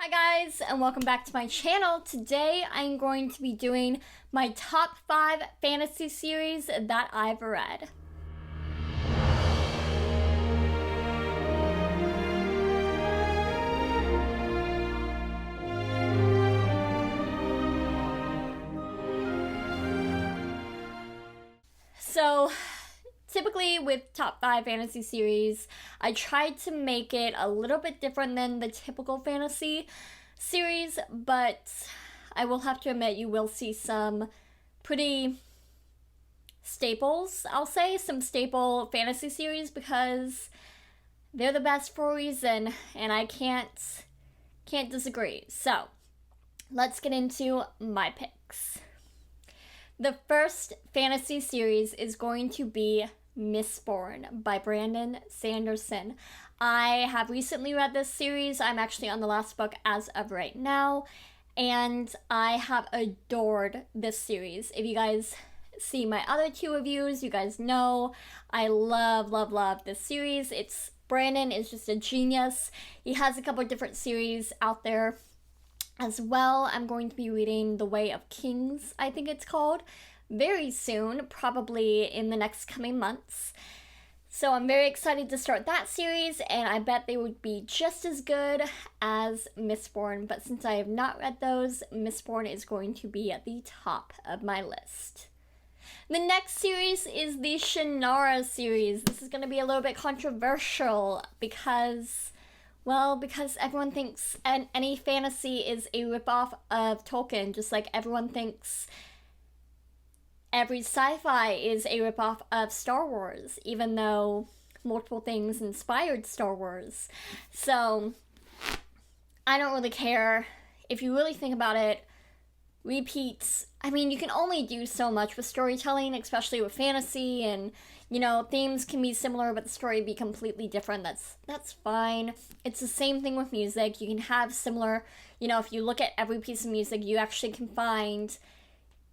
Hi guys, and welcome back to my channel. Today I'm going to be doing my top 5 fantasy series that I've read. So, typically with top 5 fantasy series, I tried to make it a little bit different than the typical fantasy series, but I will have to admit you will see some pretty staples, I'll say, some staple fantasy series because they're the best for a reason, and I can't disagree. So, let's get into my picks. The first fantasy series is going to be Mistborn by Brandon Sanderson. I have recently read this series. I'm actually on the last book as of right now, and I have adored this series. If you guys see my other 2 reviews, you guys know I love this series. Brandon is just a genius. He has a couple different series out there as well. I'm going to be reading The Way of Kings, I think it's called, very soon, probably in the next coming months. So I'm very excited to start that series, and I bet they would be just as good as Mistborn. But since I have not read those, Mistborn is going to be at the top of my list. The next series is the Shannara series. This is going to be a little bit controversial because everyone thinks any fantasy is a ripoff of Tolkien, just like everyone thinks every sci-fi is a ripoff of Star Wars, even though multiple things inspired Star Wars. So, I don't really care. If you really think about it, repeats, you can only do so much with storytelling, especially with fantasy, and themes can be similar but the story be completely different. That's fine. It's the same thing with music. You can have similar, if you look at every piece of music, you actually can find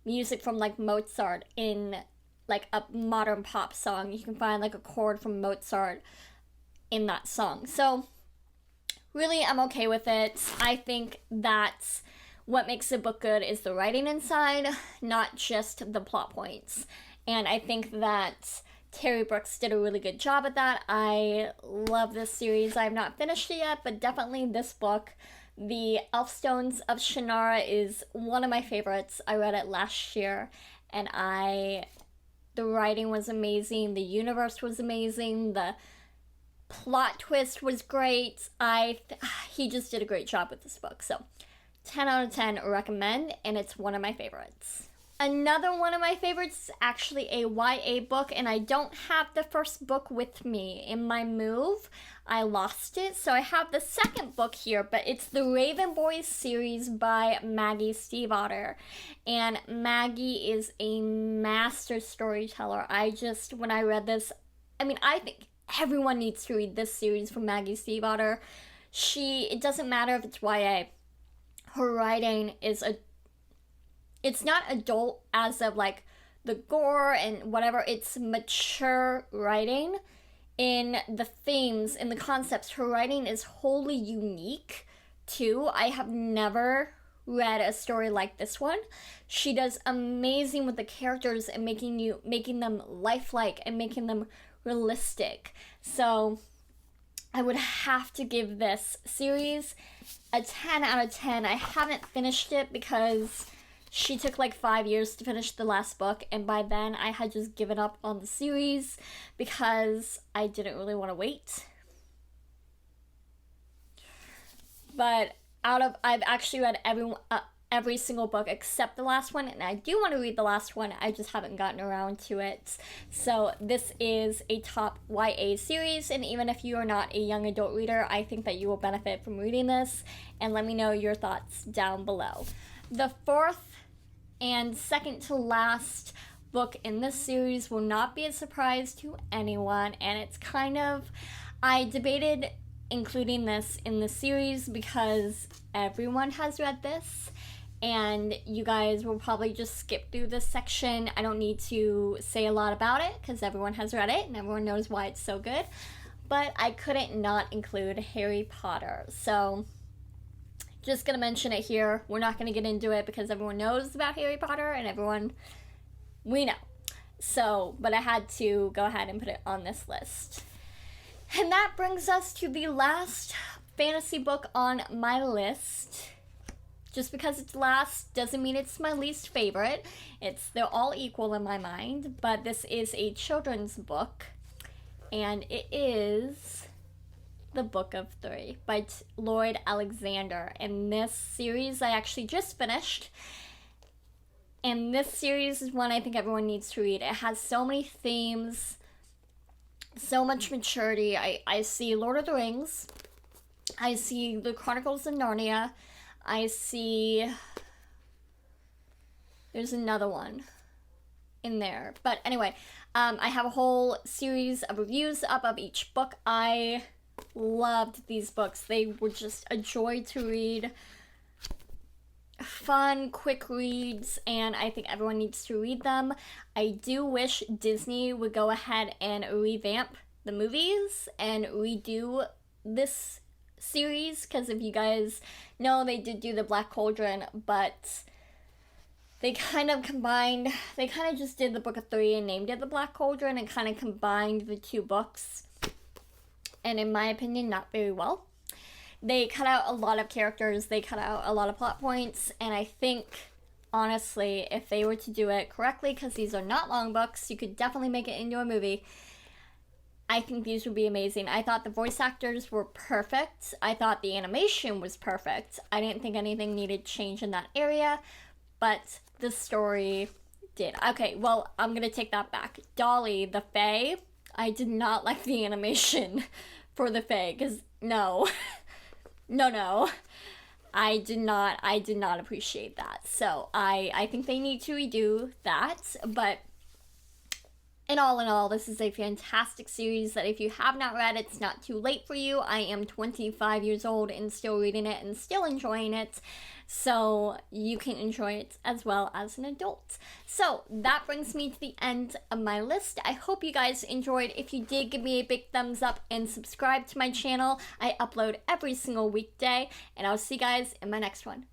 music from like Mozart in like a modern pop song. You can find like a chord from Mozart in that song. So really, I'm okay with it. I think that what makes a book good is the writing inside, not just the plot points. And I think that Terry Brooks did a really good job at that. I love this series. I have not finished it yet, but definitely this book, The Elfstones of Shannara, is one of my favorites. I read it last year, and the writing was amazing, the universe was amazing, the plot twist was great. He just did a great job with this book. So 10 out of 10 recommend, and it's one of my favorites. Another one of my favorites is actually a YA book, and I don't have the first book with me. In my move, I lost it, so I have the second book here, but it's the Raven Boys series by Maggie Stiefvater. And Maggie is a master storyteller. When I read this, I think everyone needs to read this series from Maggie Stiefvater. It doesn't matter if it's YA. Her writing it's not adult as of like the gore and whatever, it's mature writing in the themes, in the concepts. Her writing is wholly unique too. I have never read a story like this one. She does amazing with the characters and making them lifelike and making them realistic. So I would have to give this series a 10 out of 10. I haven't finished it because she took like 5 years to finish the last book, and by then I had just given up on the series because I didn't really want to wait. But I've actually read every single book except the last one, and I do want to read the last one, I just haven't gotten around to it. So this is a top YA series, and even if you are not a young adult reader, I think that you will benefit from reading this, and let me know your thoughts down below. The fourth and second to last book in this series will not be a surprise to anyone, and it's I debated including this in the series because everyone has read this, and you guys will probably just skip through this section. I don't need to say a lot about it because everyone has read it and everyone knows why it's so good, but I couldn't not include Harry Potter. So just gonna mention it here. We're not gonna get into it because everyone knows about Harry Potter and we know. So, but I had to go ahead and put it on this list. And that brings us to the last fantasy book on my list. Just because it's last doesn't mean it's my least favorite. They're all equal in my mind, but this is a children's book, and it is The Book of Three by Lloyd Alexander. And this series I actually just finished. And this series is one I think everyone needs to read. It has so many themes, so much maturity. I see Lord of the Rings. I see the Chronicles of Narnia. I see... There's another one in there. But anyway, I have a whole series of reviews up of each book. I loved these books. They were just a joy to read. Fun, quick reads, and I think everyone needs to read them. I do wish Disney would go ahead and revamp the movies and redo this series, because if you guys know, they did do the Black Cauldron, but they kind of just did the Book of Three and named it the Black Cauldron and kind of combined the two books, and in my opinion, not very well. They cut out a lot of characters, they cut out a lot of plot points, and I think, honestly, if they were to do it correctly, because these are not long books, you could definitely make it into a movie, I think these would be amazing. I thought the voice actors were perfect. I thought the animation was perfect. I didn't think anything needed change in that area, but the story did. Okay, well, I'm going to take that back. Dolly, the Fae, I did not like the animation for the Fae, because no. No. I did not appreciate that. So I think they need to redo that, but in all, this is a fantastic series that if you have not read, it's not too late for you. I am 25 years old and still reading it and still enjoying it, so you can enjoy it as well as an adult. So that brings me to the end of my list. I hope you guys enjoyed. If you did, give me a big thumbs up and subscribe to my channel. I upload every single weekday, and I'll see you guys in my next one.